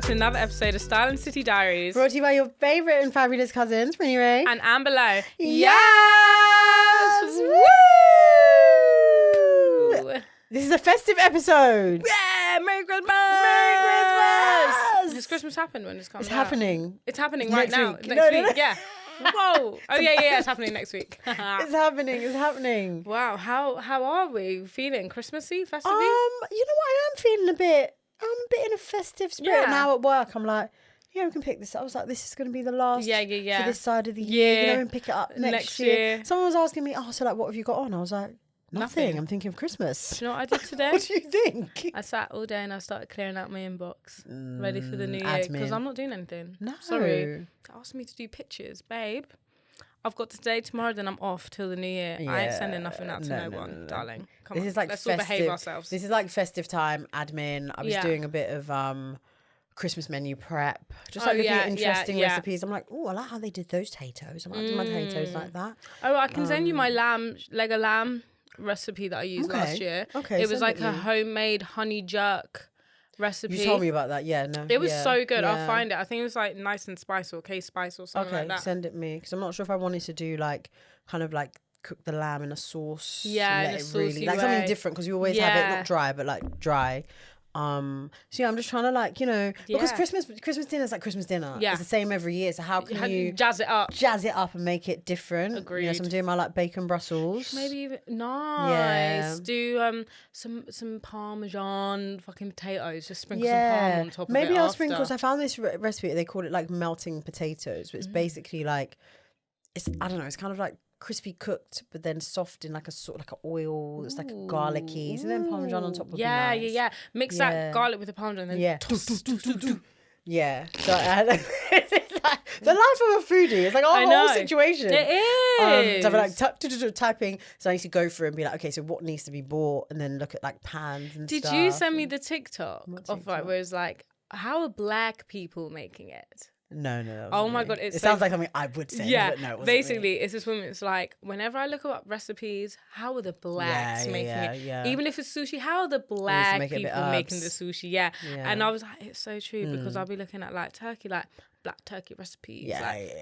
to another episode of Style and City Diaries. Brought to you by your favourite and fabulous cousins, Prinny And Amber Lowe. Yes! Woo! This is a festive episode. Yeah! Merry Christmas! Merry Christmas! Has Christmas happened when it's coming It's out? happening. It's happening It's right next now. week. Next No, week, no, no. yeah. Whoa. Oh, yeah, it's happening next week. It's happening. It's happening. Wow, how are we feeling? Christmassy? Festive? You know what? I am feeling I'm a bit in a festive spirit Yeah. now at work. I'm like, yeah, we can pick this up. I was like, this is going to be the last Yeah. for this side of the year, you know, and pick it up next year. Someone was asking me, so like, what have you got on? I was like, nothing. I'm thinking of Christmas. Do you know what I did today? What do you think? I sat all day and I started clearing out my inbox, ready for the new year. Admin. Because I'm not doing anything. No. Sorry. They asked me to do pictures, babe. I've got today, tomorrow, then I'm off till the new year. I ain't sending nothing out to no one, darling. Come on. This is like Let's festive. all behave ourselves. This is like festive time, admin. I was doing a bit of Christmas menu prep. Just like looking at interesting recipes. I'm like, oh, I like how they did those potatoes. I might do my potatoes like that. Oh, I can send you my leg of lamb recipe that I used last year. Okay. It was like a homemade honey jerk recipe. You told me about that. Yeah, no. It was so good. Yeah. I'll find it. I think it was like nice and spice or case spice or something like that. Send it me because I'm not sure if I wanted to do like kind of like cook the lamb in a sauce. Yeah, and in a let it saucy like way. something different because you always have it not dry but like dry. So yeah, I'm just trying to like, you know, because Christmas dinner is like Christmas dinner. Yeah. It's the same every year. So how can you jazz it up? Jazz it up and make it different. Agreed. You know, so I'm doing my like bacon Brussels. Maybe even nice. Yeah. Do some Parmesan fucking potatoes. Just sprinkle some parm on top of it. Maybe I'll after. sprinkle. I found this recipe. They call it like melting potatoes. But it's basically like I don't know. It's kind of like crispy cooked, but then soft in like a sort of like an oil. It's like a garlicky, and then Parmesan on top would be nice. Yeah. Mix that garlic with the Parmesan, and then Yeah. So it's like the life of a foodie. It's like a whole situation. It is. So I'm like typing. So I need to go through and be like, okay, so what needs to be bought, and then look at like pans and Did stuff. you send me the TikTok of like where it's like, how are black people making it? No. Oh my God, it so sounds like something I would say. Yeah, but no, it wasn't basically, me. it's this woman. It's like whenever I look up recipes, how are the blacks making it? Yeah. Even if it's sushi, how are the black make it a bit people making the herbs. sushi? Yeah. And I was like, it's so true because I'll be looking at like turkey, like black turkey recipes,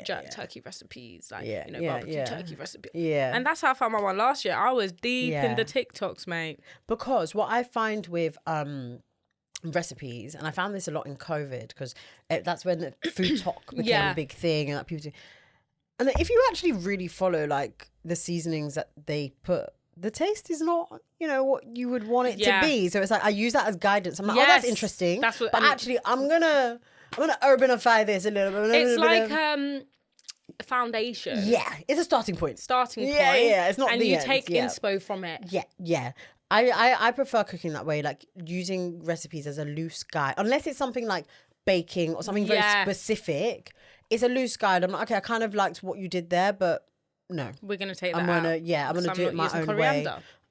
jerk turkey recipes, like barbecue turkey recipe. Yeah. And that's how I found my one last year. I was deep in the TikToks, mate. Because what I find with recipes, and I found this a lot in COVID because that's when the food talk became a big thing, and like people do. And if you actually really follow like the seasonings that they put, the taste is not, you know, what you would want it to be. So it's like I use that as guidance. I'm like, oh, that's interesting. That's what. But actually, I'm gonna urbanify this a little bit. It's like foundation. Yeah, it's a starting point. Yeah. It's not and the you end. take inspo from it. Yeah. I prefer cooking that way, like using recipes as a loose guide. Unless it's something like baking or something very specific, it's a loose guide. I'm like, okay, I kind of liked what you did there, but no. We're gonna take that I'm gonna do it my own way.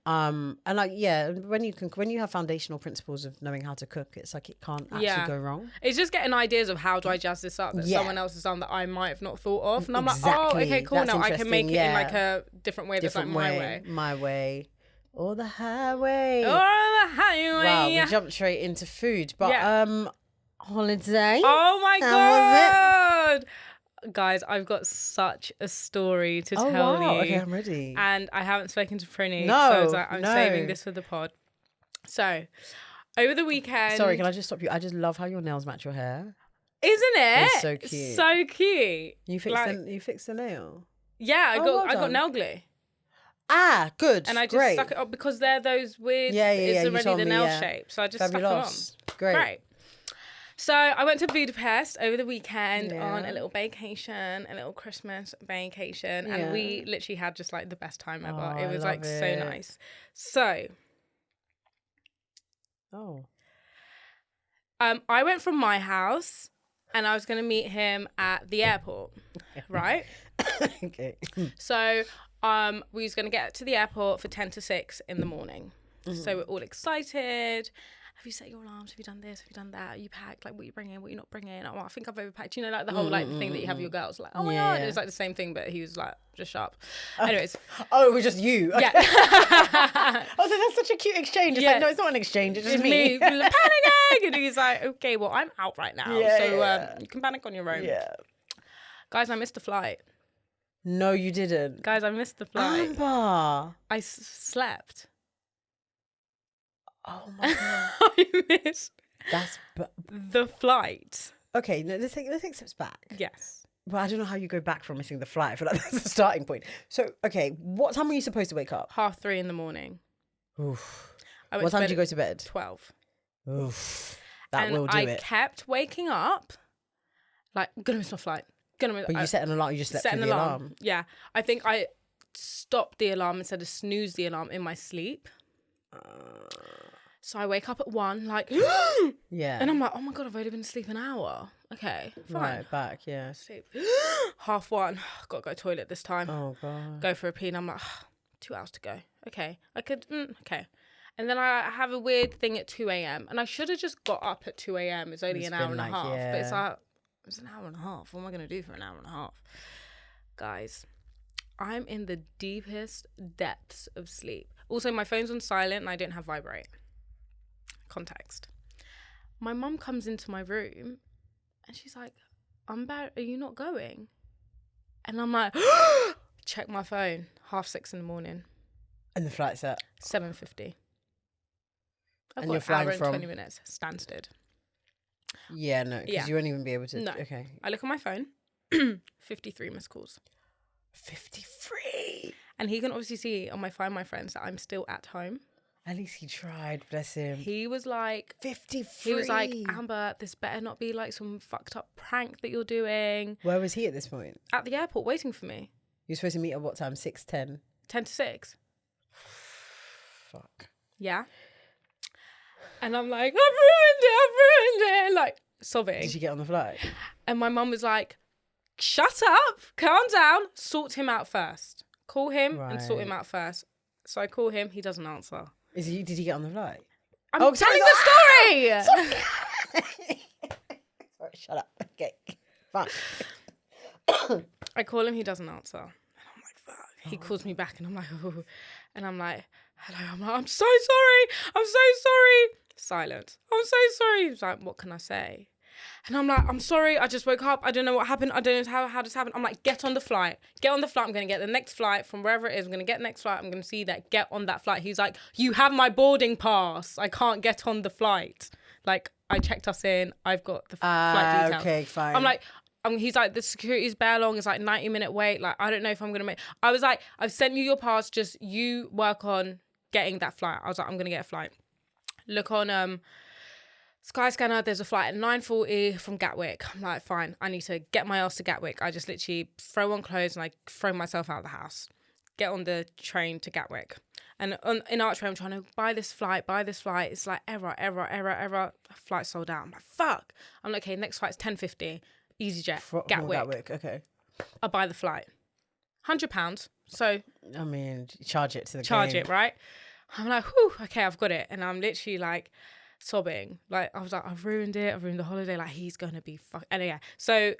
And like when you have foundational principles of knowing how to cook, it's like it can't actually go wrong. It's just getting ideas of how do I jazz this up that someone else has done that I might have not thought of, and I'm like, oh, okay, cool. Now I can make it in like a different way. That's like my way. Or the highway. Wow, we jumped straight into food. But holiday. Oh my God. Guys, I've got such a story to tell you. Okay, I'm ready. And I haven't spoken to Prinny. No. So I was like, I'm saving this for the pod. So, over the weekend. Sorry, can I just stop you? I just love how your nails match your hair. Isn't it? It's so cute. So cute. You fixed the nail? Yeah, I got nail glue. Ah, good. And I just stuck it up because they're those weird. It's already the nail shape. So I just stuck it on. Great. So I went to Budapest over the weekend on a little vacation, a little Christmas vacation. And we literally had just like the best time ever. It was like so nice. So. I went from my house and I was going to meet him at the airport. Right? Okay. So. We was going to get to the airport for 10 to 6 in the morning. So we're all excited. have you set your alarms? Have you done this? Have you done that? Are you packed? Like, what are you bringing? What are you not bringing? Oh, I think I've overpacked. You know, like the whole like thing that you have your girls. Like, oh my God. It was like the same thing, but he was like, just sharp. Anyways. Oh, it was just you? Okay. Yeah. Oh, so that's such a cute exchange. It's like, no, it's not an exchange. It's just me. Panicking. And he's like, okay, well, I'm out right now. So you can panic on your own. Yeah. Guys, I missed the flight. No, you didn't. Guys, I missed the flight. Amber. I slept. Oh my God. I missed the flight. Okay, no, let's take steps back. Yes. But I don't know how you go back from missing the flight. I feel like that's the starting point. So, okay, what time were you supposed to wake up? 3:30 in the morning. Oof. What time did you go to bed? 12. Oof. That will do it. I kept waking up, like, I'm going to miss my flight. But you set an alarm, you just slept through the alarm. Yeah. I think I stopped the alarm instead of snooze the alarm in my sleep. So I wake up at 1, like, yeah. And I'm like, oh my God, I've only been asleep an hour. Okay, fine. Right, back, yeah. Sleep. 1:30. Got to go toilet this time. Oh God. Go for a pee, and I'm like, 2 hours to go. Okay, I could, okay. And then I have a weird thing at 2 a.m. And I should have just got up at 2 a.m. It's only an hour and a half. Yeah. But it's like, it's an hour and a half. What am I going to do for an hour and a half? Guys, I'm in the deepest depths of sleep. Also, my phone's on silent and I don't have vibrate. Context. My mum comes into my room and she's like, Amber, are you not going? And I'm like, check my phone. 6:30 in the morning. And the flight's at? 7:50. And you're flying hour from? 20 minutes. Stansted. Yeah, no, because you won't even be able to. No. Okay. I look at my phone. 53 missed calls. 53? And he can obviously see on my Find My Friends that I'm still at home. At least he tried, bless him. He was like... 53? He was like, Amber, this better not be like some fucked up prank that you're doing. Where was he at this point? At the airport, waiting for me. You were supposed to meet at what time? 6:10? 10 to 6. Fuck. Yeah. And I'm like, I've ruined it, like sobbing. Did you get on the flight? And my mum was like, shut up, calm down, sort him out first. Call him and sort him out first. So I call him, he doesn't answer. Did he get on the flight? I'm telling the story! Sorry, shut up. Okay, fine. I call him, he doesn't answer. And I'm like, fuck. He calls me back and I'm like, oh. And I'm like, hello. I'm like, I'm so sorry. I'm so sorry. Silence. I'm so sorry. He's like, what can I say? And I'm like, I'm sorry. I just woke up. I don't know what happened. I don't know how this happened. I'm like, get on the flight. Get on the flight. I'm going to get the next flight from wherever it is. I'm going to get the next flight. I'm going to see that. Get on that flight. He's like, you have my boarding pass. I can't get on the flight. Like, I checked us in. I've got the flight details. Okay, fine. I'm like, he's like, the security's bare long. It's like 90-minute wait. Like, I don't know if I'm going to make... I was like, I've sent you your pass. Just you work on getting that flight. I was like, I'm going to get a flight. Look on Skyscanner. There's a flight at 9:40 from Gatwick. I'm like, fine. I need to get my ass to Gatwick. I just literally throw on clothes and I throw myself out of the house. Get on the train to Gatwick. And in Archway, I'm trying to buy this flight. It's like error. Flight sold out. I'm like, fuck. I'm like, okay, next flight's 10:50. EasyJet, Gatwick. Okay. I buy the flight. £100. So... I mean, charge it to the Charge game. it, right? I'm like, whew, okay, I've got it. And I'm literally like sobbing. Like, I was like, I've ruined it. I've ruined the holiday. Like, he's going to be And yeah. So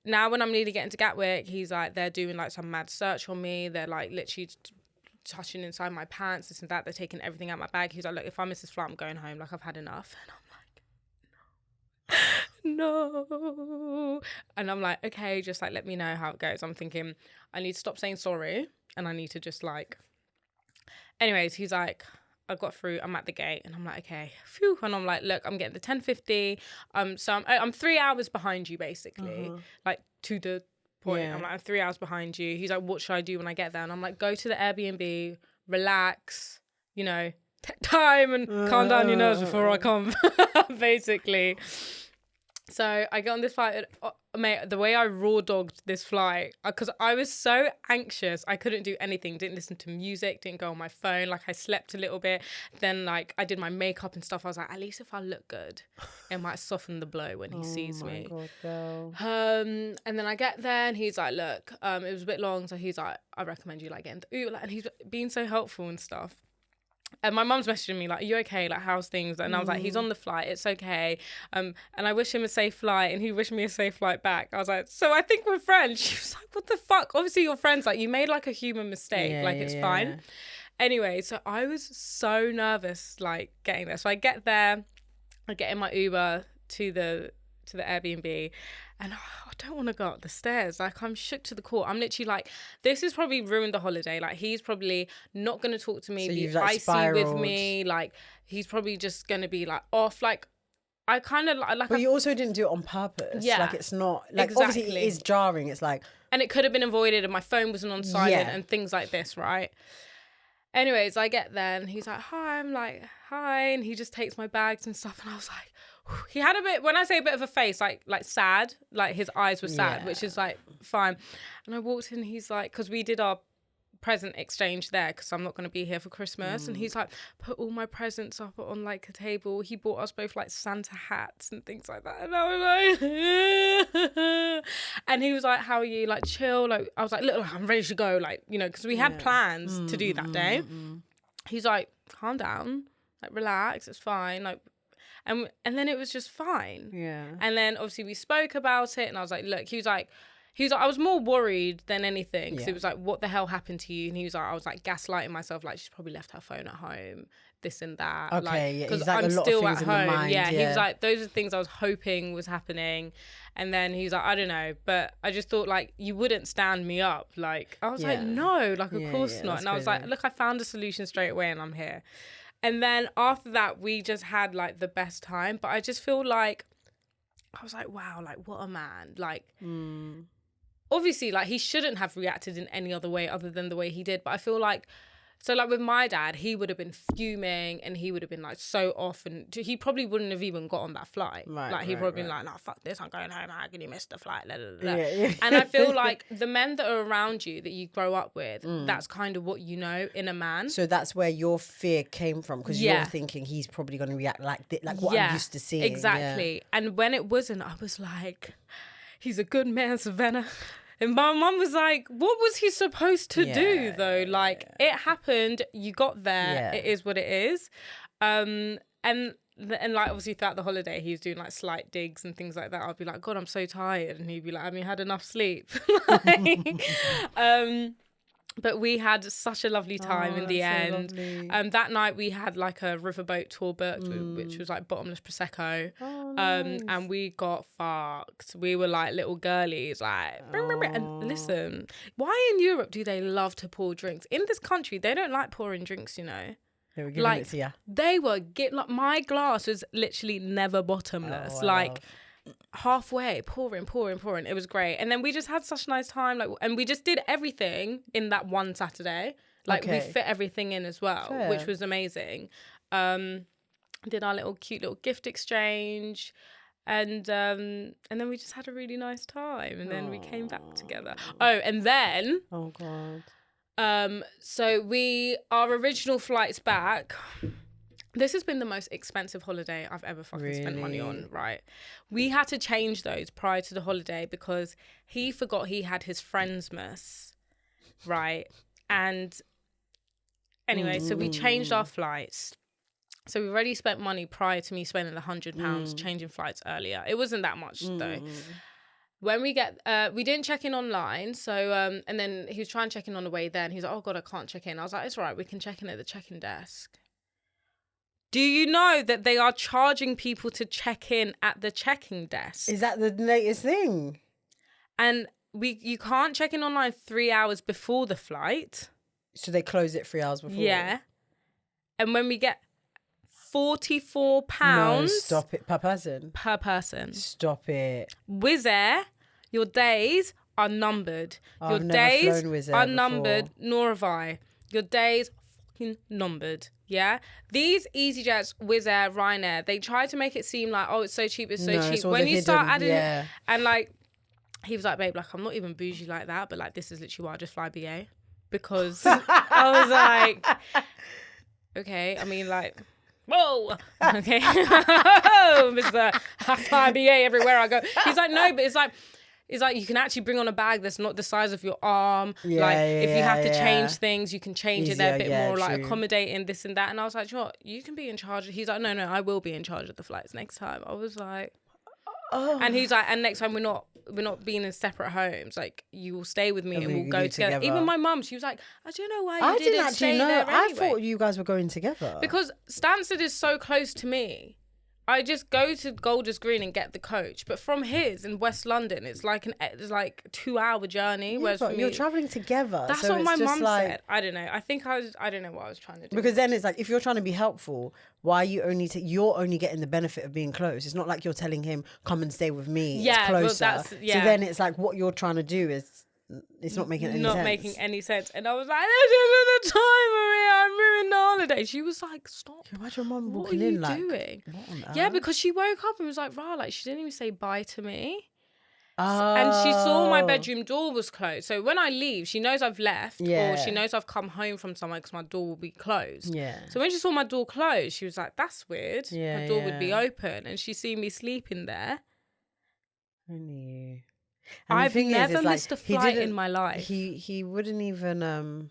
now when I'm nearly getting to Gatwick, he's like, they're doing like some mad search on me. They're like literally touching inside my pants, this and that. They're taking everything out my bag. He's like, look, if I miss this flight, I'm going home. Like, I've had enough. And I'm like, no. And I'm like, okay, just like, let me know how it goes. I'm thinking, I need to stop saying sorry. And I need to just like... Anyways, he's like, I got through, I'm at the gate. And I'm like, okay, phew. And I'm like, look, I'm getting the 10:50. So I'm 3 hours behind you, basically. Like, to the point. Yeah. I'm like, I'm 3 hours behind you. He's like, what should I do when I get there? And I'm like, go to the Airbnb, relax, you know, take time and calm down your nerves before I come, basically. So I get on this flight. Mate, the way I raw dogged this flight, because I was so anxious, I couldn't do anything. Didn't listen to music, didn't go on my phone. Like, I slept a little bit. Then, like, I did my makeup and stuff. I was like, at least if I look good, it might soften the blow when he sees me. God, girl. And then I get there and he's like, look, it was a bit long. So he's like, I recommend you like getting the Uber. And he's being so helpful and stuff. And my mum's messaging me like, are you okay? Like, how's things? And I was like, he's on the flight. It's okay. And I wish him a safe flight. And he wished me a safe flight back. I was like, so I think we're friends. She was like, what the fuck? Obviously, you're friends. Like, you made like a human mistake. It's fine. Anyway, so I was so nervous, like, getting there. So I get there. I get in my Uber to the Airbnb. And I don't want to go up the stairs. Like, I'm shook to the core. I'm literally like, this has probably ruined the holiday. Like, he's probably not going to talk to me, so be icy spiraled with me. Like, he's probably just going to be like off. Like, I kind of like. But you also didn't do it on purpose. Yeah. Like, it's not, like, exactly. Obviously it is jarring. It's like. And it could have been avoided and my phone wasn't on silent and things like this, right? Anyways, I get there and he's like, hi. I'm like, hi. And he just takes my bags and stuff. And I was like, he had a bit, when I say a bit of a face, like sad, like his eyes were sad, which is like fine. And I walked in, he's like, because we did our present exchange there because I'm not going to be here for Christmas. And he's like, put all my presents up on like a table. He bought us both like Santa hats and things like that. And I was like, and he was like, how are you? Like, chill. Like, I was like, look, I'm ready to go. Like, you know, because we had plans to do that day. He's like, calm down, like, relax, it's fine. Like, and then it was just fine. Yeah. And then obviously we spoke about it and I was like, look, he was like, I was more worried than anything. Because it was like, what the hell happened to you? And he was like, I was like gaslighting myself. Like, she's probably left her phone at home, this and that. Okay, because like, I'm still at home. Mind, he was like, those are the things I was hoping was happening. And then he was like, I don't know. But I just thought like, you wouldn't stand me up. Like, I was like, no, like, of course not. And I was like, look, I found a solution straight away and I'm here. And then after that, we just had like the best time. But I just feel like, I was like, wow, like what a man. Like, obviously, like he shouldn't have reacted in any other way other than the way he did. But I feel like, so like with my dad, he would have been fuming and he would have been like so off and he probably wouldn't have even got on that flight. Like he'd probably been like, no, fuck this, I'm going home. How can you miss the flight? And I feel like the men that are around you that you grow up with, that's kind of what you know in a man. So that's where your fear came from because you're thinking he's probably going to react like this, like what I'm used to seeing. Exactly. Yeah. And when it wasn't, I was like, he's a good man, Savannah. And my mum was like, what was he supposed to do, though? Like, it happened. You got there. It is what it is. And like, obviously, throughout the holiday, he was doing, like, slight digs and things like that. I'd be like, God, I'm so tired. And he'd be like, I mean, had enough sleep. But we had such a lovely time in the end. So that night we had like a riverboat tour booked, which was like bottomless Prosecco. Nice. And we got fucked. We were like little girlies, like, and listen, why in Europe do they love to pour drinks? In this country, they don't like pouring drinks, you know. They were giving like, it to you. They were like my glass was literally never bottomless. Halfway pouring. It was great. And then we just had such a nice time. Like, and we just did everything in that one Saturday. Like we fit everything in as well, which was amazing. Did our cute little gift exchange. And then we just had a really nice time. And then we came back together. Oh, and then so our original flights back. This has been the most expensive holiday I've ever fucking spent money on, right? We had to change those prior to the holiday because he forgot he had his Friendsmas, right? And anyway, so we changed our flights. So we already spent money prior to me spending £100 changing flights earlier. It wasn't that much though. When we we didn't check in online. So, and then he was trying to check in on the way there and he's like, oh God, I can't check in. I was like, it's all right. We can check in at the check-in desk. Do you know that they are charging people to check in at the check-in desk? Is that the latest thing? And you can't check in online 3 hours before the flight. So they close it 3 hours before? Yeah. And when we get £44... No, stop it. Per person? Per person. Stop it. Wizz Air, your days are numbered. Your days are numbered, nor have I. Your days numbered. Yeah, these EasyJets, Wizz Air, Ryanair, they try to make it seem like, oh, it's so cheap, it's so cheap. When you start adding it, and like, he was like, babe, like, I'm not even bougie like that, but like, this is literally why I just fly BA. Because I was like, okay, I mean, like, whoa, okay, Mr. I fly BA everywhere I go. He's like, no, but it's like, He's like, you can actually bring on a bag that's not the size of your arm. If you have to change things, you can change it. They're a bit more like accommodating, this and that. And I was like, you know what? You can be in charge. He's like, no, I will be in charge of the flights next time. I was like, and he's like, and next time we're not being in separate homes. Like, you will stay with me and we'll go together. Even my mum, she was like, I don't know why you didn't stay there anyway. I thought you guys were going together. Because Stansted is so close to me. I just go to Golders Green and get the coach, but from his in West London, it's like a 2-hour journey. Yeah, whereas for me, you're traveling together. That's so what my mum like, said. I don't know. I think I don't know what I was trying to do. Because then it's like, if you're trying to be helpful, why are you you're only getting the benefit of being close? It's not like you're telling him, come and stay with me. Yeah, it's closer. So then it's like, what you're trying to do is, it's not making any sense. Not making any sense. And I was like, this isn't the time, Maria. I ruined the holiday. She was like, stop. Can you imagine your mum walking in like, doing? Yeah, because she woke up and was like, rah, like she didn't even say bye to me. And she saw my bedroom door was closed. So when I leave, she knows I've left or she knows I've come home from somewhere because my door will be closed. Yeah. So when she saw my door closed, she was like, that's weird. Yeah, my door would be open. And she seen me sleeping there. I knew. I've never missed a flight in my life. He wouldn't even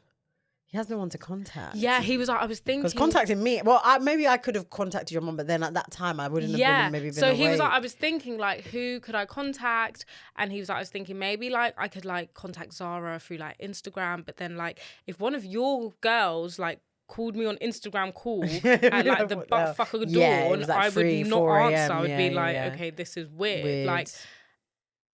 he has no one to contact. Yeah, he was like, I was thinking, because contacting me, well, maybe I could have contacted your mum, but then at that time I wouldn't have been so he awake. was like, I was thinking like, who could I contact? And he was like, I was thinking maybe like I could like contact Zara through like Instagram, but then like if one of your girls like called me on Instagram call at like the fuck of dawn, like I would not answer. I would be like, okay, this is weird. Like,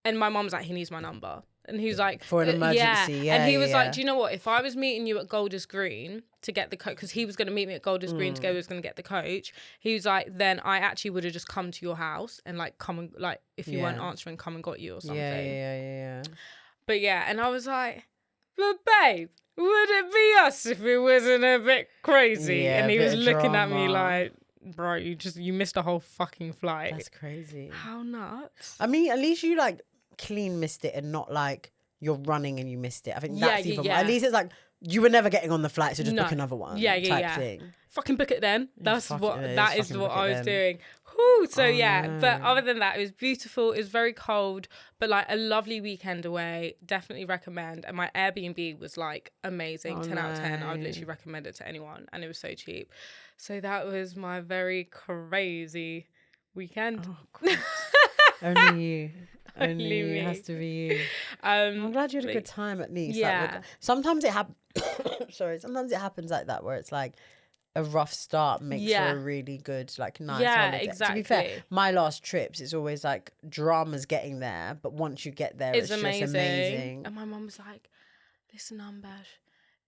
and my mum's like, he needs my number. And he was like, for an emergency. And he was like, do you know what? If I was meeting you at Golders Green to get the coach, because he was going to meet me at Golders Green to go, he was going to get the coach. He was like, then I actually would have just come to your house and like come and like, if you weren't answering, come and got you or something. Yeah. But yeah, and I was like, but babe, would it be us if it wasn't a bit crazy? And he was looking at me like, bro, you missed a whole fucking flight. That's crazy. How nuts? I mean, at least you like clean missed it and not like you're running and you missed it. I think that's even more. At least it's like you were never getting on the flight, so just book another one. Type thing. Fucking book it then. That is what I was doing. Whew, so but other than that, it was beautiful. It was very cold, but like a lovely weekend away. Definitely recommend. And my Airbnb was like amazing. 10 out of 10. I would literally recommend it to anyone, and it was so cheap. So that was my very crazy weekend. Only you. Only you. It has to be you. I'm glad you had a good time at least. Yeah. Like, sometimes it happens. Sometimes it happens like that, where it's like a rough start makes for a really good, like, nice holiday. Exactly. To be fair, my last trips, it's always like drama's getting there, but once you get there, it's just amazing. And my mum was like, "Listen, Ambash,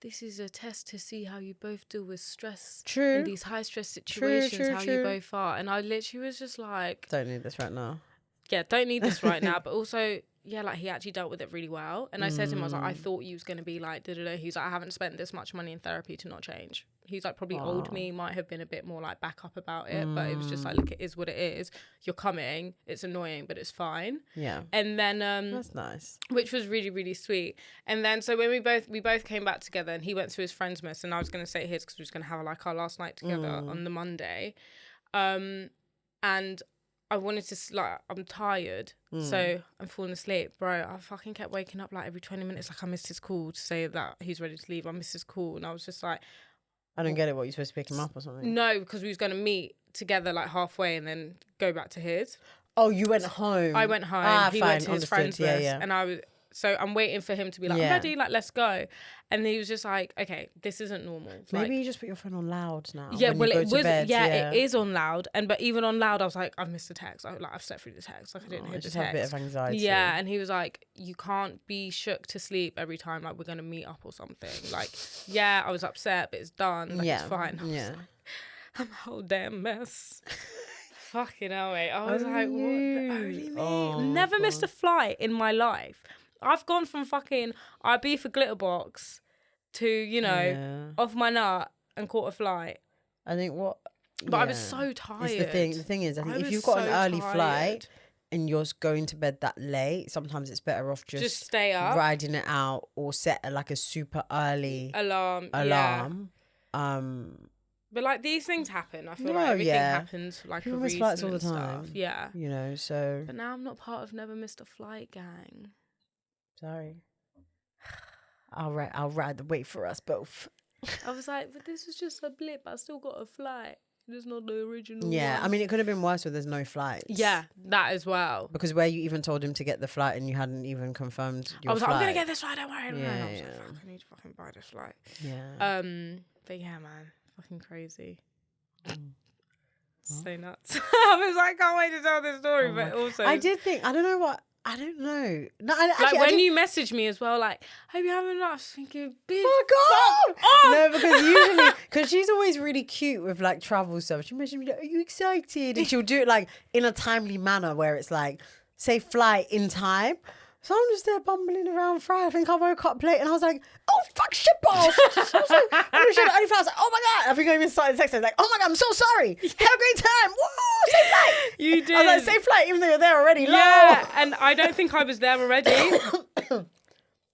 this is a test to see how you both deal with stress in these high stress situations, how you both are." And I literally was just like, don't need this right now. Yeah, don't need this right now. But also, yeah, like he actually dealt with it really well. And I said to him, I was like, I thought you was going to be like, da-da-da. He's like, I haven't spent this much money in therapy to not change. He's like, probably old me might have been a bit more like back up about it. But it was just like, look, it is what it is. You're coming. It's annoying, but it's fine. Yeah. And then that's nice. Which was really, really sweet. And then so when we both came back together, and he went to his friend's miss, and I was going to stay at his because we was going to have like our last night together on the Monday. And I wanted to, like, I'm tired, so I'm falling asleep. Bro, I fucking kept waking up, like, every 20 minutes, like, I missed his call to say that he's ready to leave. I missed his call, and I was just like... I don't get it. What, you're supposed to pick him up or something? No, because we was going to meet together, like, halfway and then go back to his. Oh, you went home? I went home. He went to his friend's list, yeah. and I was... So I'm waiting for him to be like, I'm ready, like, let's go. And he was just like, okay, this isn't normal. Maybe like, you just put your phone on loud now. Yeah, well, it was, it is on loud. But even on loud, I was like, I've missed the text. I've slept through the text. Like, I didn't hear the text. Just have a bit of anxiety. Yeah, and he was like, you can't be shook to sleep every time, like, we're going to meet up or something. Like, yeah, I was upset, but it's done. Like, it's fine. I was like, I'm a whole damn mess. Fucking hell, mate. I was like, what? Only me. Never missed a flight in my life. I've gone from fucking Ibiza Glitterbox to, you know, off my nut and caught a flight. I think what... But I was so tired. It's the thing is, I think if you've got an early flight and you're going to bed that late, sometimes it's better off just stay up, riding it out, or set like a super early alarm. But like these things happen. I feel like everything happens for like people a miss reason flights all the and time. stuff. Yeah. You know, so. But now I'm not part of Never Missed a Flight gang. Sorry. I'll wait for us both. I was like, but this is just a blip. I still got a flight. It's not the original one. I mean, it could have been worse where there's no flights. Yeah, that as well. Because where you even told him to get the flight and you hadn't even confirmed your flight. Like, I'm going to get this flight, don't worry. Yeah, I was like, fuck, I need to fucking buy this flight. Yeah. But yeah, man, fucking crazy. So nuts. I was like, I can't wait to tell this story, but also... I did think, I don't know. No, you messaged me as well, like, hope you're having enough. I was thinking, bitch, fuck off! No, because usually, because she's always really cute with like travel stuff. She mentioned me, like, are you excited? And she'll do it like in a timely manner where it's like, say flight in time. So I'm just there bumbling around Friday. I think I woke up late and I was like, oh, fuck, shit balls. I was like, oh my God. I think I even started texting like, oh my God, I'm so sorry. Have a great time. Woo, safe flight. You did. I was like, safe flight, even though you're there already. Yeah, and I don't think I was there already.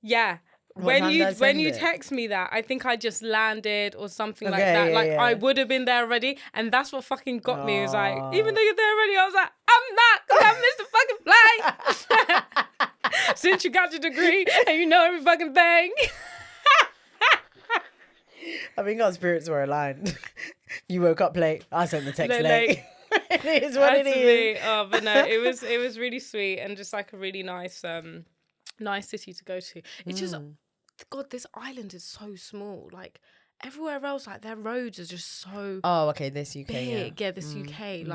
Yeah. When you text me that, I think I just landed or something like that. Yeah, I would have been there already. And that's what fucking got me. It was like, even though you're there already, I was like, I'm not, because I missed the fucking flight. Since you got your degree and you know every fucking thing. I think our spirits were aligned. You woke up late. I sent the text late. It is what it is. Oh, but no, it was really sweet and just like a really nice city to go to. It's just, God, this island is so small. Like everywhere else, like their roads are just so. Oh, okay. This UK, big. Yeah, this UK,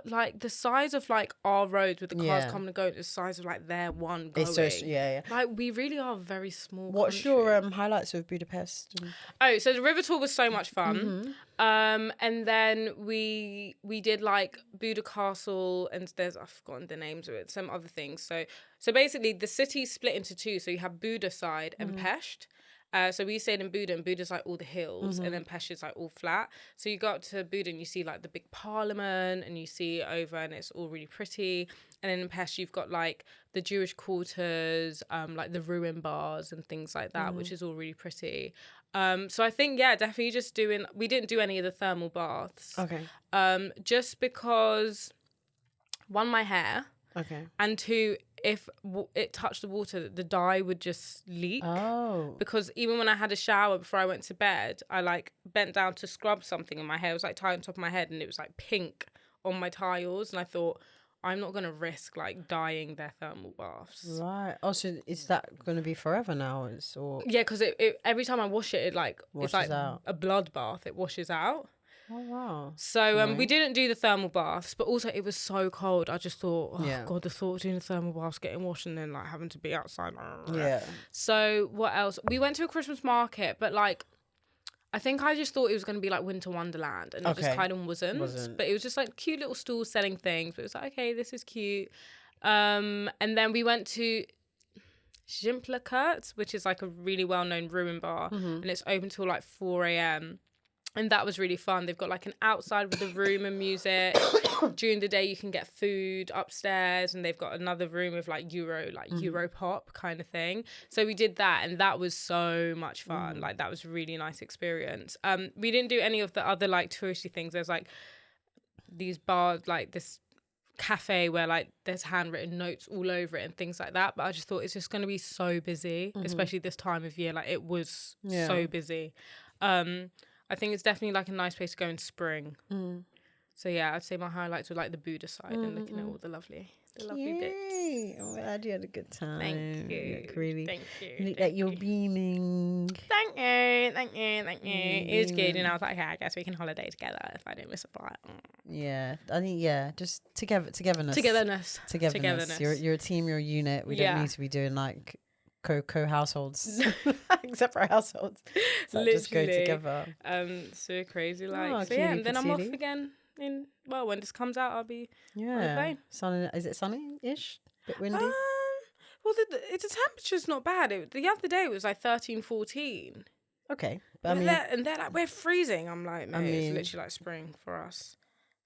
like the size of like our roads with the cars coming and going, the size of like their one going. It's so, Like we really are a very small. What's country. your highlights of Budapest? Oh, so the river tour was so much fun. And then we did like Buda Castle and I've forgotten the names of it, some other things. So basically the city's split into two. So you have Buda side and Pest. So we stayed in Buda, and Buda's like all the hills, and then Pest is like all flat. So you go up to Buda and you see like the big parliament, and you see over, and it's all really pretty. And then in Pest you've got like the Jewish quarters, like the ruin bars and things like that, which is all really pretty. So I think definitely just we didn't do any of the thermal baths. Okay. Just because one, my hair. Okay. And two, if it touched the water, the dye would just leak. Oh. Because even when I had a shower before I went to bed, I like bent down to scrub something and my hair was like tied on top of my head and it was like pink on my tiles. And I thought, I'm not going to risk like dyeing their thermal baths. Right. Oh, so is that going to be forever now? Yeah, because it every time I wash it, washes it's like out. A blood bath. It washes out. Oh, wow. So we didn't do the thermal baths, but also it was so cold. I just thought, God, the thought of doing the thermal baths, getting washed and then like having to be outside. Yeah. So what else? We went to a Christmas market, but like, I think I just thought it was going to be like Winter Wonderland and it just kind of wasn't. But it was just like cute little stalls selling things. But it was like, okay, this is cute. And then we went to Gimplerkurt, which is like a really well-known ruin bar. And it's open till like 4 a.m. And that was really fun. They've got like an outside with a room and music. During the day, you can get food upstairs, and they've got another room with like Euro pop kind of thing. So we did that, and that was so much fun. Like that was a really nice experience. We didn't do any of the other like touristy things. There's like these bars, like this cafe where like there's handwritten notes all over it and things like that. But I just thought it's just going to be so busy, especially this time of year. Like it was so busy. I think it's definitely like a nice place to go in spring. So yeah, I'd say my highlights were like the Buda side and looking at all the lovely bits. I'm glad you had a good time. Thank you. Really, thank you. You look like you're beaming. Thank you. It was good, and I was like, okay, I guess we can holiday together if I don't miss a flight. Yeah, I think just togetherness. You're a team. You're a unit. We don't need to be doing like co-households separate households, so literally just go together. So crazy, like and then I'm off again when this comes out. I'll be on the plane. Sunny. Is it sunny-ish? Bit windy? Well, the temperature's not bad. The other day it was like 13, 14. Okay, but and they're like, we're freezing. I'm like, mate, it's literally like spring for us.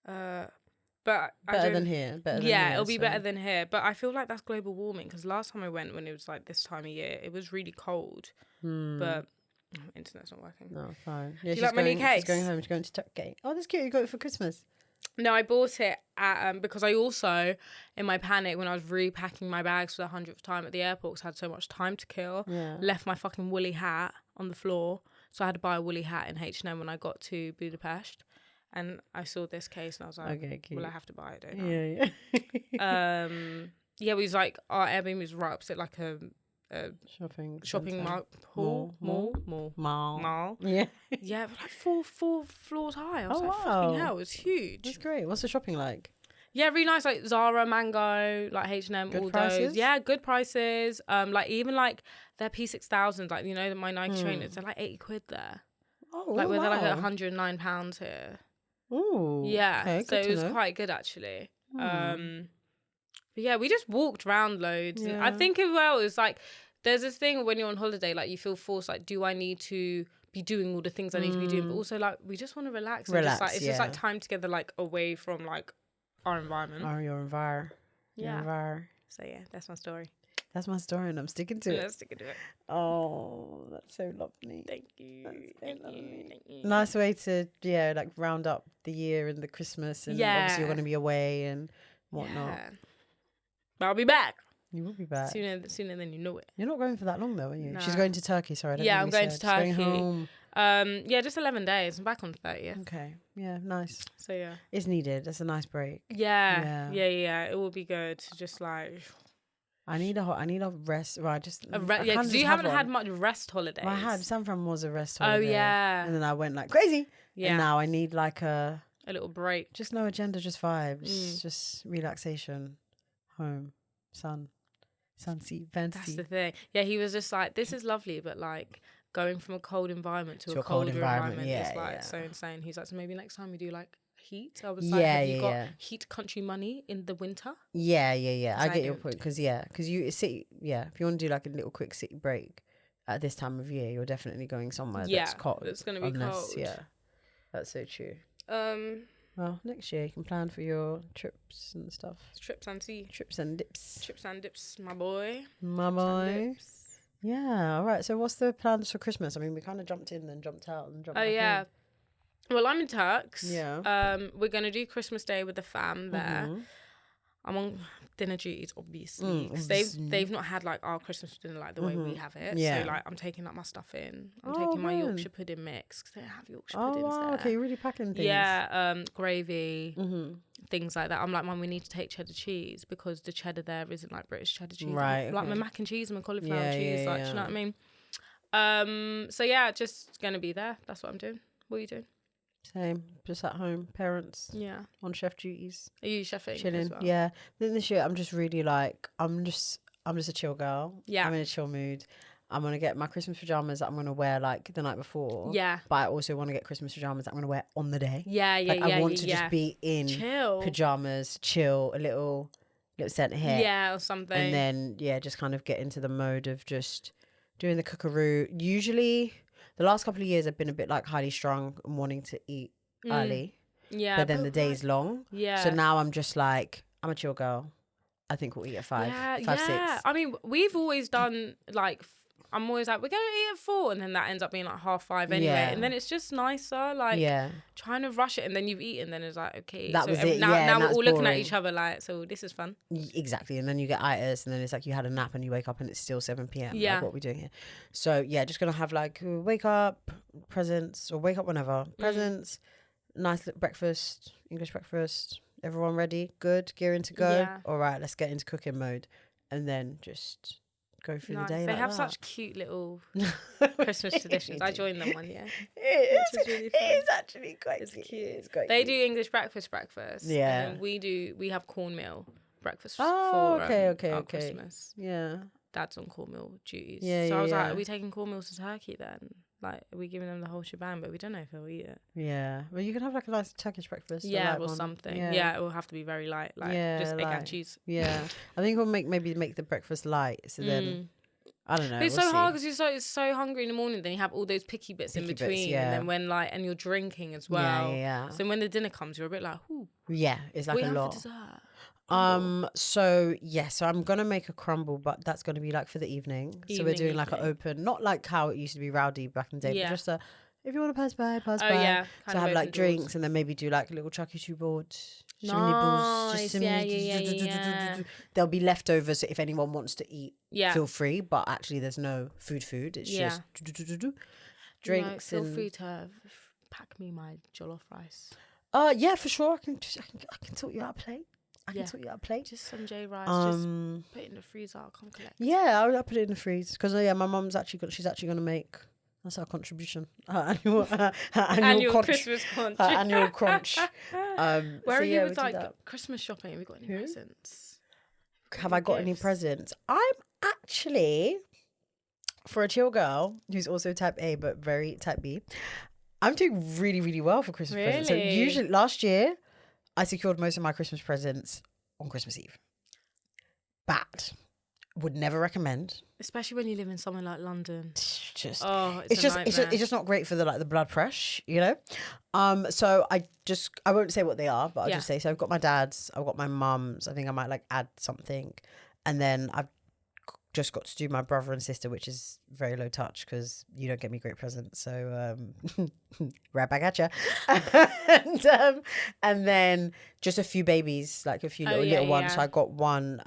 But better than here. It'll be better than here. But I feel like that's global warming because last time I went, when it was like this time of year, it was really cold. But Internet's not working. No, fine. Yeah, do you like my new case? She's going home. She's going to Turkey. Oh, that's cute. You got it for Christmas. No, I bought it at, because I also, in my panic, when I was repacking my bags for the 100th time at the airport, because I had so much time to kill, left my fucking woolly hat on the floor. So I had to buy a woolly hat in H&M when I got to Budapest. And I saw this case and I was like, okay, cute. Well, I have to buy it, don't I? Yeah. Yeah, we was like, our Airbnb was right opposite like a shopping mall. Yeah. Yeah, but like four floors high. I was like, fucking hell, it was huge. That's great. What's the shopping like? Yeah, really nice. Like Zara, Mango, like H&M, all prices? Those. Yeah, good prices. Like even like their P6000, like, you know, my Nike trainers, they're like 80 quid there. Oh, like where they're like £109 here. Oh, yeah. Okay, so it was quite good actually. But yeah, we just walked around loads. Yeah. I think as well, it's like there's this thing when you're on holiday, like you feel forced, like, do I need to be doing all the things I need to be doing? But also like we just want to relax. And just, like, it's just like time together, like away from like our environment. Your environment. Yeah. So yeah, that's my story. That's my story, and I'm sticking to it. I'm sticking to it. Oh, that's so lovely. Thank you. Thank you. Nice way to like round up the year and the Christmas, and obviously you're going to be away and whatnot. Yeah. But I'll be back. You will be back sooner than you know it. You're not going for that long though, are you? No. She's going to Turkey. Sorry, I'm going to Turkey. She's going home. Yeah, just 11 days. I'm back on the 30th. Okay. Yeah, nice. So yeah, it's needed. That's a nice break. Yeah. It will be good to just like. I need a rest. Right, because you haven't had much rest holidays. Well, I had. San Fran was a rest holiday. Oh yeah. And then I went like crazy. Yeah. And now I need like a little break. Just no agenda, just vibes, just relaxation, home, sunset, fancy. That's the thing. Yeah, he was just like, this is lovely, but like going from a cold environment to a colder environment is like so insane. He's like, so maybe next time we do like heat. I was like, have you got heat country money in the winter? Yeah. I get your point because if you want to do like a little quick city break at this time of year, you're definitely going somewhere that's cold. It's going to be cold. Yeah, that's so true. Well, next year you can plan for your trips and stuff. Trips and dips, my boy. Yeah, all right. So what's the plans for Christmas? I mean, we kind of jumped in, then jumped out, and jumped back in. Well, I'm in Turks. Yeah. We're going to do Christmas Day with the fam there. Mm-hmm. I'm on dinner duties, obviously. Because they've not had, like, our Christmas dinner, like, the way we have it. Yeah. So, like, I'm taking, like, my stuff in. I'm taking my Yorkshire pudding mix. Because they don't have Yorkshire puddings there. Okay, you're really packing things. Yeah, gravy, things like that. I'm like, Mum, we need to take cheddar cheese. Because the cheddar there isn't, like, British cheddar cheese. Right. Like, my mac and cheese and my cauliflower cheese. Like, do you know what I mean? So, yeah, just going to be there. That's what I'm doing. What are you doing? Same, just at home, parents. Yeah, on chef duties. Are you chefing? Chilling. As well? Yeah. Then this year, I'm just really like, I'm just a chill girl. Yeah, I'm in a chill mood. I'm gonna get my Christmas pajamas that I'm gonna wear like the night before. Yeah, but I also want to get Christmas pajamas that I'm gonna wear on the day. Yeah. I want to just be in chill pajamas, chill, a little scent hair. Yeah, or something. And then just kind of get into the mode of just doing the cookaroo. Usually. The last couple of years I've been a bit like highly strung and wanting to eat early. Yeah. But then the day's long. Yeah. So now I'm just like, I'm a chill girl. I think we'll eat at 5, 6. I mean, we've always done like, I'm always like, we're going to eat at 4. And then that ends up being like 5:30 anyway. Yeah. And then it's just nicer, like trying to rush it. And then you've eaten, then it's like, okay. That was it. Now we're all looking at each other like, so this is fun. Exactly. And then you get itis and then it's like you had a nap and you wake up and it's still 7 p.m. Yeah. Like, what are we doing here? So just going to have like wake up, presents, or wake up whenever. Presents, nice breakfast, English breakfast. Everyone ready? Good? Gearing to go? Yeah. All right, let's get into cooking mode. And then just go through the day. They have such cute little Christmas traditions. I joined them one year. It is actually quite cute. It's quite they do English breakfast. Yeah. And we have cornmeal breakfast for our Christmas. Yeah. Dad's on cornmeal duties. Yeah, so I was like, are we taking cornmeal to Turkey then? Like, are we giving them the whole shebang? But we don't know if they'll eat it. Yeah. Well, you can have like a nice Turkish breakfast. Yeah, or something. Yeah, it will have to be very light. Like, just egg and cheese. Yeah. I think we'll make the breakfast light. So then, I don't know. But it's so hard because you're so hungry in the morning. Then you have all those picky bits in between. And then and you're drinking as well. Yeah. So when the dinner comes, you're a bit like, ooh. Yeah, it's like a lot. For dessert? So I'm gonna make a crumble, but that's gonna be like for the evening. So we're doing like an open, not like how it used to be rowdy back in the day, but just if you want to pass by. Yeah. So have like drinks and then maybe do like a little Chuck E. Cheese board. Nice. Yeah. There'll be leftovers, so if anyone wants to eat, feel free. But actually, there's no food. It's just drinks. Feel free to pack me my jollof rice. Yeah, for sure. I can sort you out a plate. Sort you out a plate. Just some J rice. Just put it in the freezer. I'll come collect. Yeah, I'll put it in the freezer because my mum's she's actually gonna make. That's our contribution. Her annual Christmas crunch. Her annual crunch. Where are you with like Christmas shopping? Have you got any presents? Have I got any presents? I'm actually, for a chill girl who's also type A but very type B, I'm doing really, really well for Christmas presents. So usually last year, I secured most of my Christmas presents on Christmas Eve. Bad. Would never recommend. Especially when you live in somewhere like London. It's just not great for the blood pressure, you know? So I won't say what they are, but I'll just say, so I've got my dad's, I've got my mum's, I think I might like add something. And then I've just got to do my brother and sister, which is very low touch because you don't get me great presents. So right back at you. And then just a few babies, like a few little ones. So I got one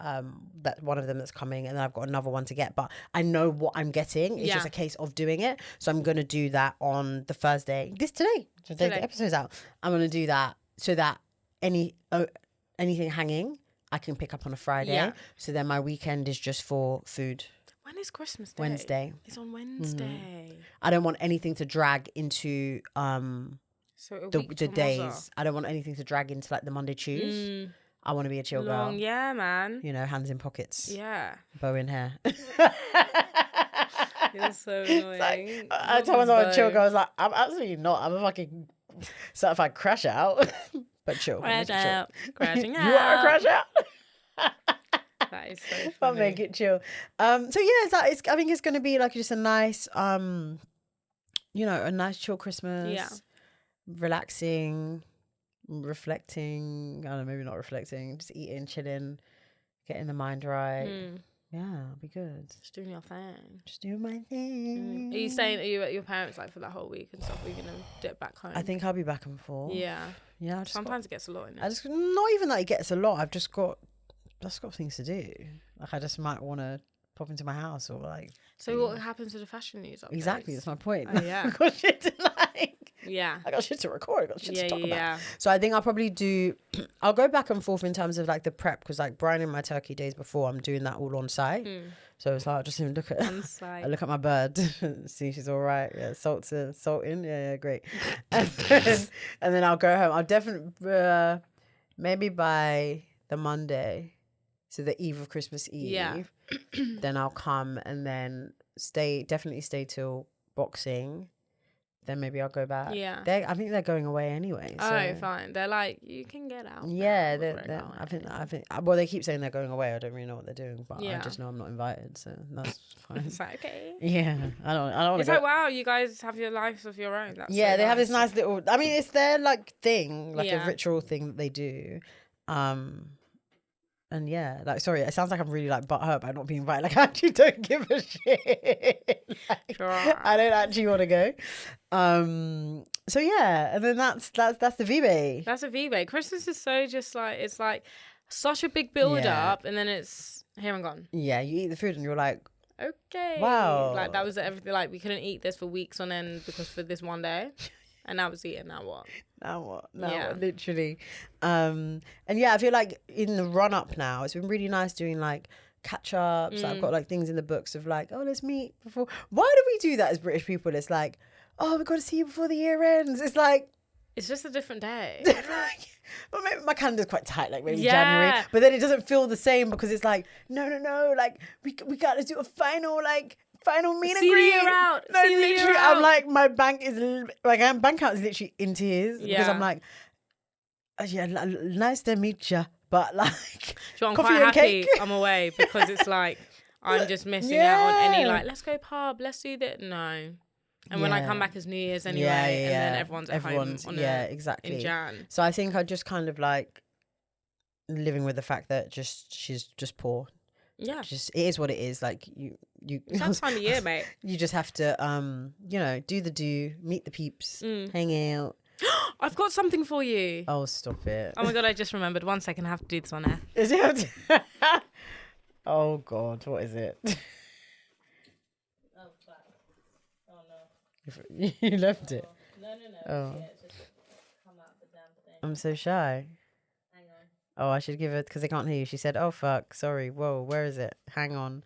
one of them that's coming, and then I've got another one to get. But I know what I'm getting. It's just a case of doing it. So I'm gonna do that on the Thursday. Today the episode's out. I'm gonna do that so that anything hanging I can pick up on a Friday. Yeah. So then my weekend is just for food. When is Christmas Day? Wednesday. It's on Wednesday. I don't want anything to drag into the days. I don't want anything to drag into like the Monday, Tuesday. I want to be a chill girl. Yeah, man. You know, hands in pockets. Yeah. Bow in hair. You're so annoying. I told myself I'm a chill girl. I was like, I'm absolutely not. I'm a fucking certified crash out. But chill. Crash out. Crashing out. You are a crash out. That is so funny. I'll make it chill. So yeah, I think it's going to be like just a nice, a nice chill Christmas. Yeah. Relaxing, reflecting. I don't know, maybe not reflecting. Just eating, chilling, getting the mind right. Yeah, it'll be good. Just doing your thing. Just doing my thing. Are you at your parents like for that whole week and stuff? Are you gonna dip back home? I think I'll be back and forth. Yeah. Yeah. Sometimes it gets a lot in it. Not even that it gets a lot. I've just got things to do. Like I just might want to pop into my house or like. So what happens to the fashion news updates? Exactly, that's my point. Oh, yeah. I got shit to like. Yeah. I got shit to record. I got shit to talk about. So I think I'll probably I'll go back and forth in terms of like the prep because like brining my turkey days before, I'm doing that all on site. So it's like I just even look at I look at my bird, see she's all right. Yeah, salting. Yeah, great. and then I'll go home. I'll definitely maybe by the Monday, so the eve of Christmas Eve. Yeah. Then I'll come and then definitely stay till Boxing. Then maybe I'll go back. Yeah. I think they're going away anyway. So. Oh, fine. They're like, you can get out. Yeah, I think. Well, they keep saying they're going away. I don't really know what they're doing, but I just know I'm not invited, so that's fine. It's like, okay. Yeah, I don't want to. It's like, wow, you guys have your lives of your own. That's they have this nice little. I mean, it's their like thing, like a ritual thing that they do. And yeah, like, sorry, it sounds like I'm really like butthurt by not being invited. Like, I actually don't give a shit. I don't actually want to go. So yeah, and then that's the V-Bay. That's a V-Bay. Christmas is so just like, it's like such a big build up and then it's here and gone. Yeah, you eat the food and you're like, okay. Wow. Like that was everything. Like we couldn't eat this for weeks on end because for this one day. And now it's eating. Now what? Now what? Literally. And yeah, I feel like in the run up now, it's been really nice doing like catch ups. I've got like things in the books of like, oh, let's meet before. Why do we do that as British people? It's like, oh, we've got to see you before the year ends. It's like, it's just a different day. Well, maybe my calendar's quite tight, like maybe January. But then it doesn't feel the same because it's like, no, like we got to do a final meet and greet. Out. No, literally, I'm like, my bank account is literally in tears because I'm like, nice to meet you, but like, I'm quite happy I'm away because it's like I'm just missing out on any like, let's go pub, let's do that. No. And when I come back as New Year's anyway, and then everyone's at home on exactly. In Jan. So I think I just kind of like living with the fact that she's just poor. Yeah. Just it is what it is. Like you it's that time of year, mate. You just have to do, meet the peeps, hang out. I've got something for you. Oh, stop it. Oh my God, I just remembered. 1 second, I have to do this on air. Is it? Oh God, what is it? Oh, fuck. Oh no. You left it? No. Oh. Yeah, it's just come out the damn thing. I'm so shy. Hang on. Oh, I should give it because they can't hear you. She said, "Oh fuck, sorry. Whoa, where is it? Hang on."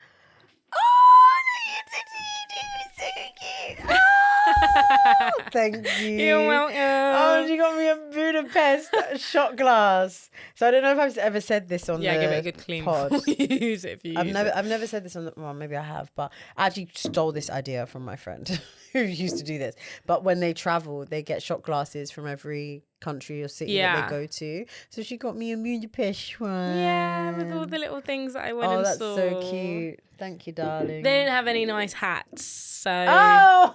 Thank you. You're welcome. Oh, she got me a Budapest shot glass. So I don't know if I've ever said this on the give it a good clean pod. Use it if you I've never said this on the, well, maybe I have, but I actually stole this idea from my friend who used to do this. But when they travel, they get shot glasses from every country or city that they go to. So she got me a Budapest one. Yeah, with all the little things that I went and saw. Oh, that's so cute. Thank you, darling. They didn't have any nice hats, so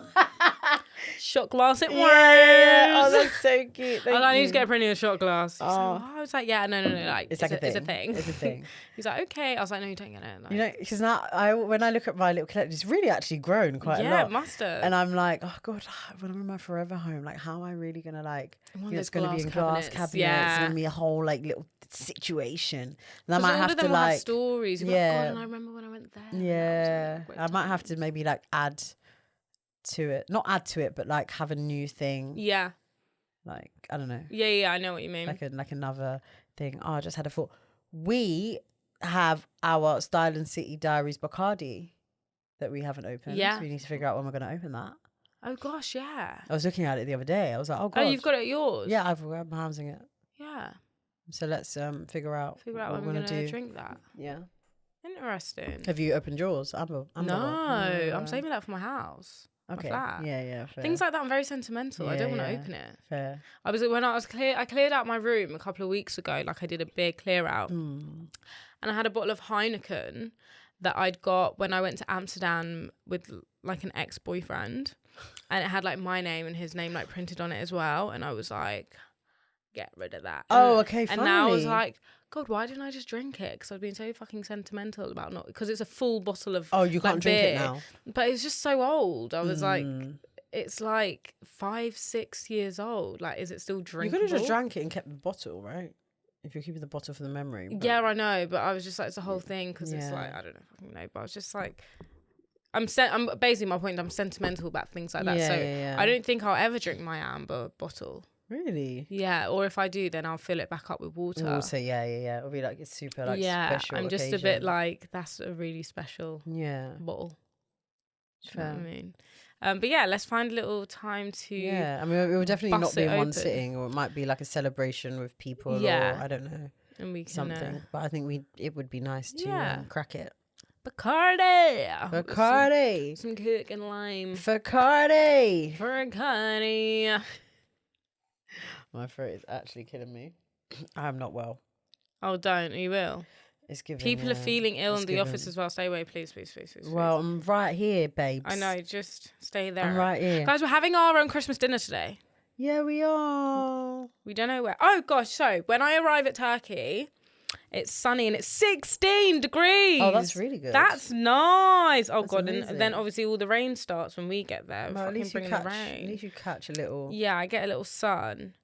shot glass it was. Yeah. Oh, that's so cute. I need to get Prinny a shot glass. I was like, yeah, no. Like, it's like a thing. It's a thing. He's like, okay. I was like, no, you don't get it. Like, you know, because now when I look at my little collection, it's really actually grown quite a lot. Yeah, it must have. And I'm like, oh God, when I'm in my forever home, like, how am I really gonna it's gonna be in glass cabinets. Yeah. It's gonna be a whole like little situation. And I might have to like have stories. You're like, God, and I remember when I went there. Yeah, I might have to maybe like add to it, not add to it, but like have a new thing. Yeah. Like I don't know. Yeah, I know what you mean. Like another thing. Oh, I just had a thought. We have our Style and City Diaries Bacardi that we haven't opened. Yeah. So we need to figure out when we're going to open that. Oh gosh, yeah. I was looking at it the other day. I was like, oh God. Oh, you've got it yours? Yeah, I'm housing it. Yeah. So let's figure out when we're going to drink that. Yeah. Interesting. Have you opened yours? No, I'm saving that for my house. Okay. My flat. Yeah. Fair. Things like that. I'm very sentimental. I don't want to open it. Fair. I cleared out my room a couple of weeks ago. Like I did a big clear out, and I had a bottle of Heineken that I'd got when I went to Amsterdam with like an ex-boyfriend, and it had like my name and his name like printed on it as well. And I was like, get rid of that. Oh, okay. And now I was like, God, why didn't I just drink it? Because I've been so fucking sentimental about not, because it's a full bottle of you can't drink it now. But it's just so old. I was like, it's like 5-6 years old. Like, is it still drinkable? You could have just drank it and kept the bottle, right? If you're keeping the bottle for the memory. But... Yeah, I know. But I was just like, it's a whole thing because it's like, I don't know, fucking know. But I was just like, I'm basically my point. I'm sentimental about things like that. I don't think I'll ever drink my amber bottle. Really? Yeah, or if I do, then I'll fill it back up with water. Water, yeah. It'll be like it's super like special. I'm just a bit like that's a really special bottle. Do you know what I mean? But yeah, let's find a little time to. Yeah, I mean, it will definitely not be in one sitting, or it might be like a celebration with people. Yeah, or I don't know. And we can something, but I think it would be nice to crack it. Bacardi. Some Coke and lime. Bacardi. My throat is actually killing me. I'm not well. Oh, don't. You will. It's giving. People are feeling ill in the office as well. Stay away, please. Well, I'm right here, babes. I know. Just stay there. I'm right here. Guys, we're having our own Christmas dinner today. Yeah, we are. We don't know where. Oh, gosh. So, when I arrive at Turkey, it's sunny and it's 16 degrees. Oh, that's really good. That's nice. Oh, that's God. amazing. And then obviously all the rain starts when we get there. Well, at least you catch a little. Yeah, I get a little sun.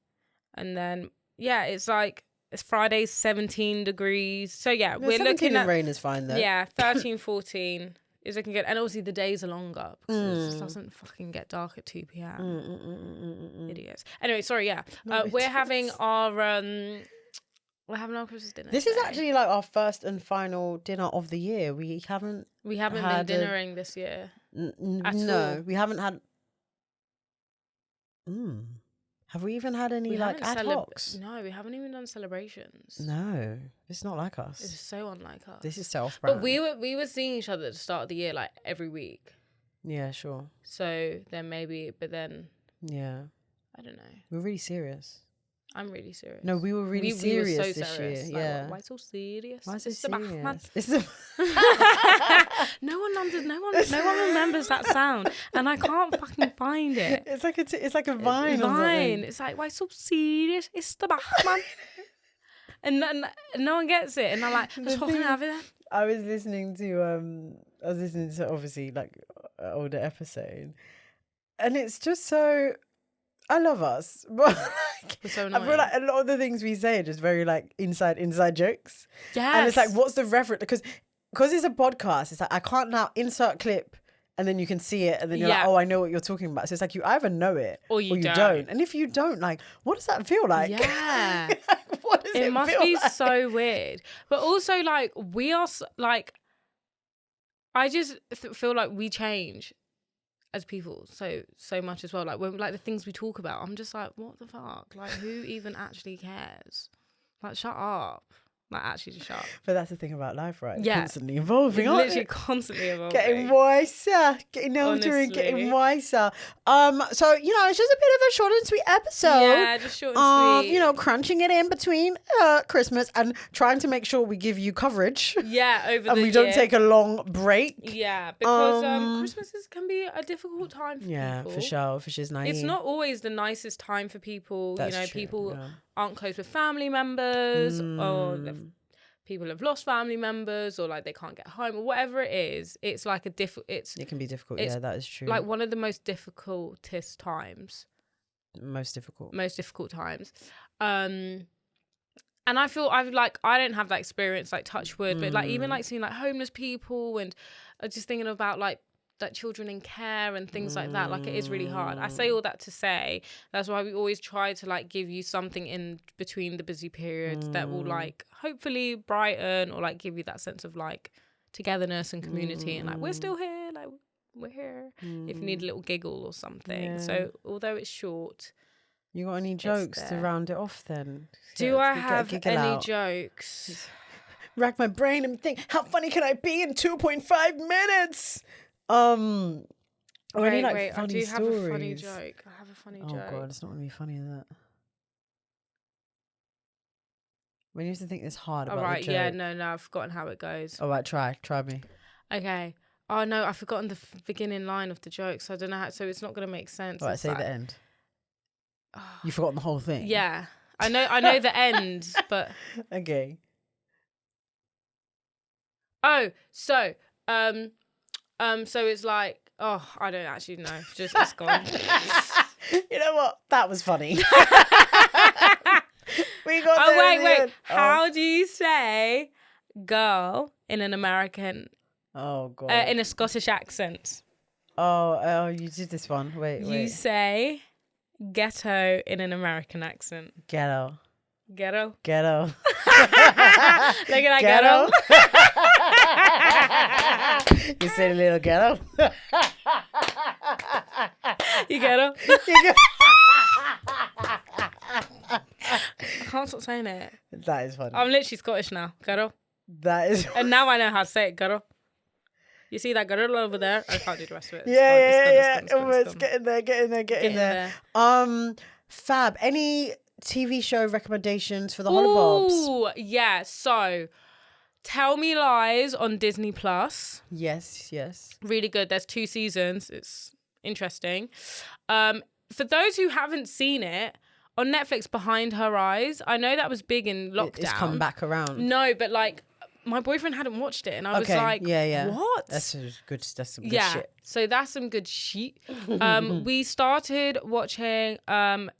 And then, it's like, it's Friday, 17 degrees. So, we're looking at... rain is fine, though. Yeah, 13, 14 is looking good. And obviously the days are longer because it doesn't fucking get dark at 2 p.m. Idiots. Anyway, sorry, we're having our... We're having our Christmas dinner. This is actually like our first and final dinner of the year. We haven't been dinnering this year. No, we haven't had... Have we even had any like ad hocs? No, we haven't even done celebrations. No, it's not like us. It's so unlike us. This is self-brand. But we were seeing each other at the start of the year like every week. Yeah, sure. So then maybe, but then... Yeah. I don't know. We're really serious. I'm really serious. No, we were really serious we were so this serious. year. Yeah. Why so serious? Why so it's serious? No one remembers that sound, and I can't fucking find it. It's like a vine. Or something. It's like, why so serious? It's the Bachman. and no one gets it, and I'm like, let's fucking have it. I was listening to obviously like an older episode, and it's just so. I love us, but like, so I feel like a lot of the things we say are just very like inside jokes. Yes. And it's like, what's the reference? Because it's a podcast, it's like I can't now insert clip and then you can see it and then you're like, oh, I know what you're talking about. So it's like you either know it or you don't. And if you don't, like, what does that feel like? Yeah. Like, what does it must feel be like? so weird. But also, like, we are like, I just feel like we change as people so much as well. Like, when like the things we talk about, I'm just like, what the fuck? Like, who even actually cares? Like, shut up. Like, actually just shut up. But that's the thing about life, right? Yeah. Constantly evolving, literally constantly evolving. Getting wiser, getting older and getting wiser. So, you know, it's just a bit of a short and sweet episode. Yeah, just short and sweet. You know, crunching it in between Christmas and trying to make sure we give you coverage. Yeah, over the and we don't take a long break. Yeah, because Christmas can be a difficult time for people. Yeah, for sure. For sure, it's not always the nicest time for people. That's you know, true, people aren't close with family members or people have lost family members or like they can't get home or whatever it is. It's like it can be difficult. Yeah, that is true. Like one of the most difficultest times. Most difficult times. And I feel I don't have that experience, like touch wood, but like even like seeing like homeless people and just thinking about like that children in care and things like that, like it is really hard. I say all that to say that's why we always try to like give you something in between the busy periods that will like hopefully brighten or like give you that sense of like togetherness and community and like we're still here, like we're here if you need a little giggle or something. So although it's short. You got any jokes to round it off then? Do I have any jokes? Rack my brain and think, how funny can I be in 2.5 minutes? Or any like funny stories. Have a funny joke. I have a funny joke. Oh god, it's not gonna be funny, is it? When you used to think this hard about the joke. Yeah, no, I've forgotten how it goes. All right, try me. Okay. Oh no, I've forgotten the beginning line of the joke, so I don't know how. So it's not gonna make sense. All right, say the end. You've forgotten the whole thing. Yeah, I know the end, but okay. Oh, so so it's like, I don't actually know. Just it's gone. You know what? That was funny. We got wait. How do you say girl in an American? Oh god. In a Scottish accent. Oh, you did this one. Wait. You say ghetto in an American accent. Ghetto. Look at that ghetto. You said a little ghetto. You ghetto. I can't stop saying it. That is funny. I'm literally Scottish now. Ghetto. That is. And now I know how to say it. Ghetto. You see that girl over there? I can't do the rest of it. Yeah. Almost get in there. Fab. Any TV show recommendations for the Holobobs? Oh, yeah. So, Tell Me Lies on Disney Plus. Yes. Really good. There's 2 seasons. It's interesting. For those who haven't seen it, on Netflix, Behind Her Eyes. I know that was big in lockdown. It's come back around. No, but like my boyfriend hadn't watched it, and I was like, what? That's some good shit. So that's some good shit. We started watching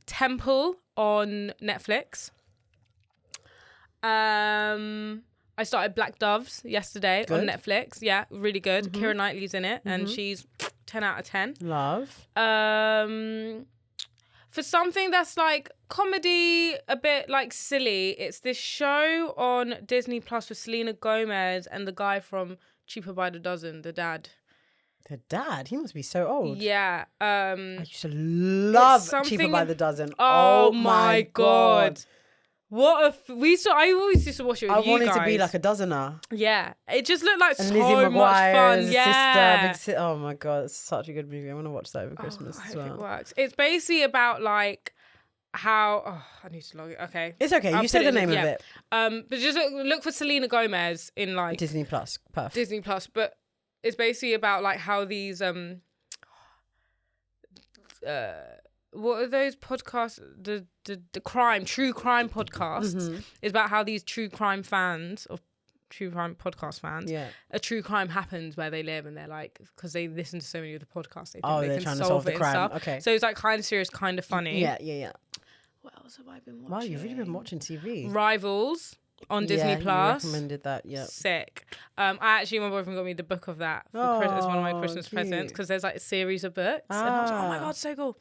Temple on Netflix. I started Black Doves yesterday on Netflix. Yeah, really good. Keira Knightley's in it, and she's 10 out of 10. Love. For something that's like comedy, a bit like silly, it's this show on Disney Plus with Selena Gomez and the guy from Cheaper by the Dozen, the dad. The dad? He must be so old. Yeah. I used to love Cheaper by the Dozen. Oh my God. What I always used to watch it with you guys. I wanted to be like a dozener. Yeah. It just looked like and so Lizzie much fun. Yeah. Sister, oh my God. It's such a good movie. I want to watch that over Christmas as well. It works. It's basically about like how... I need to log it. Okay. It's okay. You said the name of it. But just look for Selena Gomez in like... Disney Plus. Perfect. Disney Plus. But it's basically about like how these... what are those podcasts? The true crime podcast is about how these true crime fans of true crime podcast fans, a true crime happens where they live, and they're like, because they listen to so many of the podcasts, they think they can solve it the crime. And stuff. Okay, so it's like kind of serious, kind of funny. Yeah. What else have I been watching? Wow, you've really been watching TV. Rivals on Disney Plus. You recommended that. Yeah, sick. My boyfriend got me the book of that for Christmas. It's one of my Christmas presents, because there's like a series of books, and I was like, oh my god, so cool.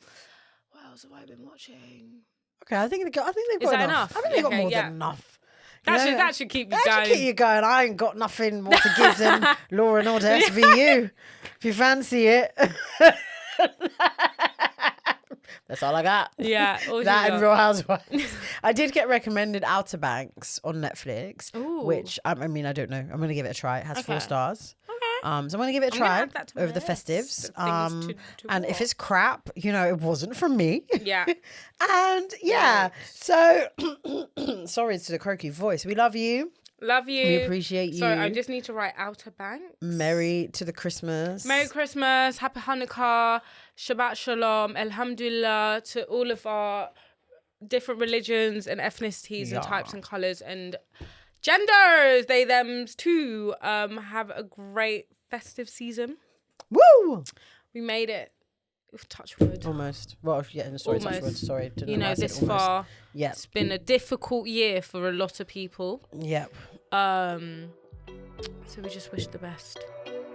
What else have I been watching? Okay, I think they've got enough. I think they've got more than enough. That should keep you going. That should keep you going. I ain't got nothing more to give than Law and Order SVU. If you fancy it. That's all I got. Yeah. That and Real Housewives. I did get recommended Outer Banks on Netflix, which, I mean, I don't know. I'm going to give it a try. It has 4 stars. So I'm going to give it a try over the festives. And if it's crap, it wasn't from me. Yeah. And so sorry to the croaky voice. We love you. Love you. We appreciate you. Sorry, I just need to write Outer Banks. Merry Christmas, Happy Hanukkah, Shabbat Shalom, Alhamdulillah to all of our different religions and ethnicities and types and colours and genders, they, thems too. Have a great festive season. Woo! We made it. Touch wood. Almost. Well, yeah, sorry, touch wood. Sorry. This far. Yeah. It's been a difficult year for a lot of people. Yep. So we just wish the best.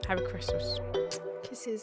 Happy Christmas. Kisses.